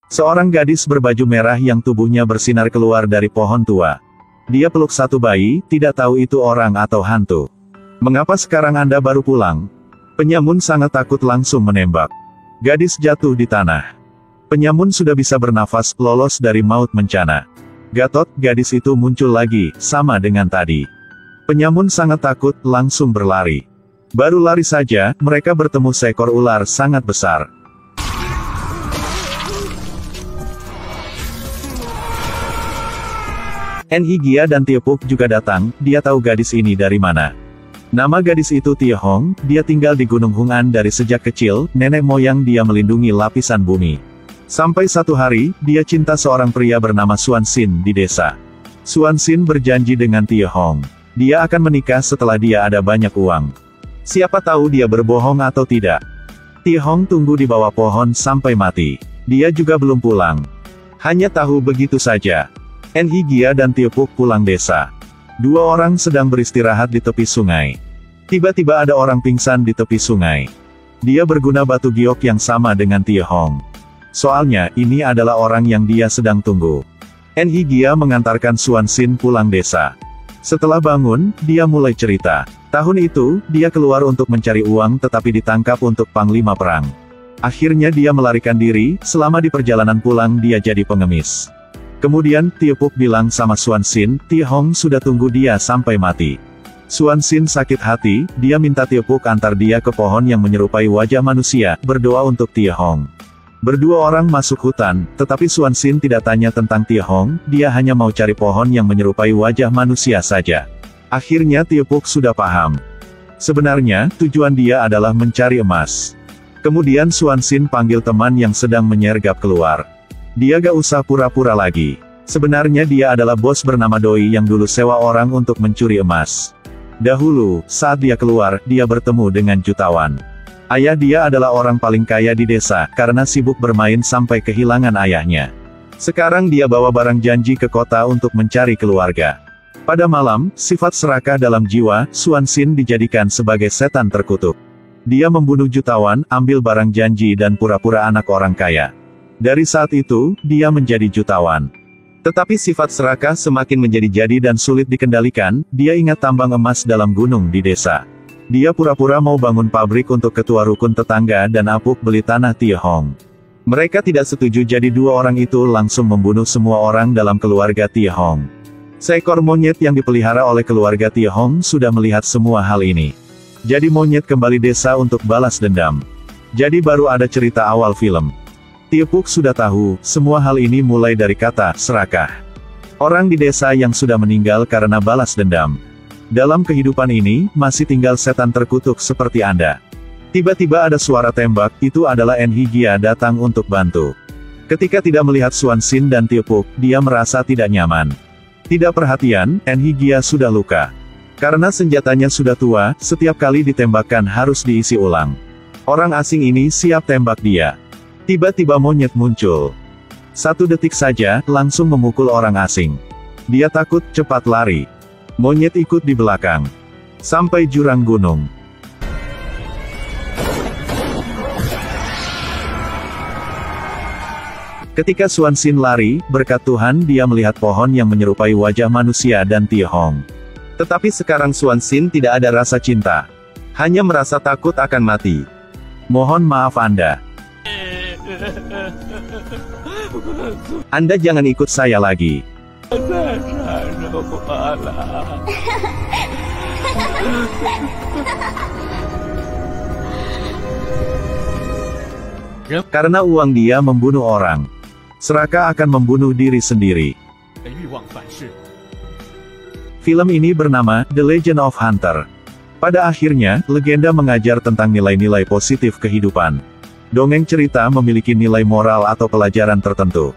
Seorang gadis berbaju merah yang tubuhnya bersinar keluar dari pohon tua. Dia peluk satu bayi, tidak tahu itu orang atau hantu. Mengapa sekarang Anda baru pulang? Penyamun sangat takut langsung menembak. Gadis jatuh di tanah. Penyamun sudah bisa bernafas, lolos dari maut mencana. Gatot, gadis itu muncul lagi, sama dengan tadi. Penyamun sangat takut, langsung berlari. Baru lari saja, mereka bertemu seekor ular sangat besar. Enhigia dan Tiepuk juga datang, dia tahu gadis ini dari mana. Nama gadis itu Tie Hong, dia tinggal di Gunung Hungan dari sejak kecil, nenek moyang dia melindungi lapisan bumi. Sampai satu hari, dia cinta seorang pria bernama Suan Sin di desa. Suan Sin berjanji dengan Tie Hong. Dia akan menikah setelah dia ada banyak uang. Siapa tahu dia berbohong atau tidak. Tie Hong tunggu di bawah pohon sampai mati. Dia juga belum pulang. Hanya tahu begitu saja. Enhigia dan Tiepuk pulang desa. Dua orang sedang beristirahat di tepi sungai. Tiba-tiba ada orang pingsan di tepi sungai. Dia berguna batu giok yang sama dengan Tie Hong. Soalnya, ini adalah orang yang dia sedang tunggu. Enhigia mengantarkan Suan Sin pulang desa. Setelah bangun, dia mulai cerita. Tahun itu, dia keluar untuk mencari uang tetapi ditangkap untuk panglima perang. Akhirnya dia melarikan diri, selama di perjalanan pulang dia jadi pengemis. Kemudian, Tiepuk bilang sama Suan Sin, Tie Hong sudah tunggu dia sampai mati. Suan Sin sakit hati, dia minta Tiepuk antar dia ke pohon yang menyerupai wajah manusia, berdoa untuk Tie Hong. Berdua orang masuk hutan, tetapi Suan Sin tidak tanya tentang Tie Hong, dia hanya mau cari pohon yang menyerupai wajah manusia saja. Akhirnya Tiepuk sudah paham. Sebenarnya, tujuan dia adalah mencari emas. Kemudian Suan Sin panggil teman yang sedang menyergap keluar. Dia gak usah pura-pura lagi. Sebenarnya dia adalah bos bernama Doi yang dulu sewa orang untuk mencuri emas. Dahulu, saat dia keluar, dia bertemu dengan jutawan. Ayah dia adalah orang paling kaya di desa, karena sibuk bermain sampai kehilangan ayahnya. Sekarang dia bawa barang janji ke kota untuk mencari keluarga. Pada malam, sifat serakah dalam jiwa, Suan Sin dijadikan sebagai setan terkutuk. Dia membunuh jutawan, ambil barang janji dan pura-pura anak orang kaya. Dari saat itu, dia menjadi jutawan. Tetapi sifat serakah semakin menjadi-jadi dan sulit dikendalikan, dia ingat tambang emas dalam gunung di desa. Dia pura-pura mau bangun pabrik untuk ketua rukun tetangga dan apuk beli tanah Tie Hong. Mereka tidak setuju jadi dua orang itu langsung membunuh semua orang dalam keluarga Tie Hong. Seekor monyet yang dipelihara oleh keluarga Tie Hong sudah melihat semua hal ini. Jadi monyet kembali desa untuk balas dendam. Jadi baru ada cerita awal film. Tiepuk sudah tahu, semua hal ini mulai dari kata, serakah. Orang di desa yang sudah meninggal karena balas dendam. Dalam kehidupan ini, masih tinggal setan terkutuk seperti Anda. Tiba-tiba ada suara tembak, itu adalah Enhigia datang untuk bantu. Ketika tidak melihat Suan Sin dan Tiepuk, dia merasa tidak nyaman. Tidak perhatian, Enhigia sudah luka. Karena senjatanya sudah tua, setiap kali ditembakkan harus diisi ulang. Orang asing ini siap tembak dia. Tiba-tiba monyet muncul. 1 detik saja, langsung memukul orang asing. Dia takut, cepat lari. Monyet ikut di belakang. Sampai jurang gunung. Ketika Suan Sin lari, berkat Tuhan dia melihat pohon yang menyerupai wajah manusia dan Tie Hong. Tetapi sekarang Suan Sin tidak ada rasa cinta. Hanya merasa takut akan mati. Mohon maaf Anda. Anda jangan ikut saya lagi. Karena uang dia membunuh orang. Serakah akan membunuh diri sendiri. Film ini bernama The Legend of Hunter. Pada akhirnya, legenda mengajar tentang nilai-nilai positif kehidupan. Dongeng cerita memiliki nilai moral atau pelajaran tertentu.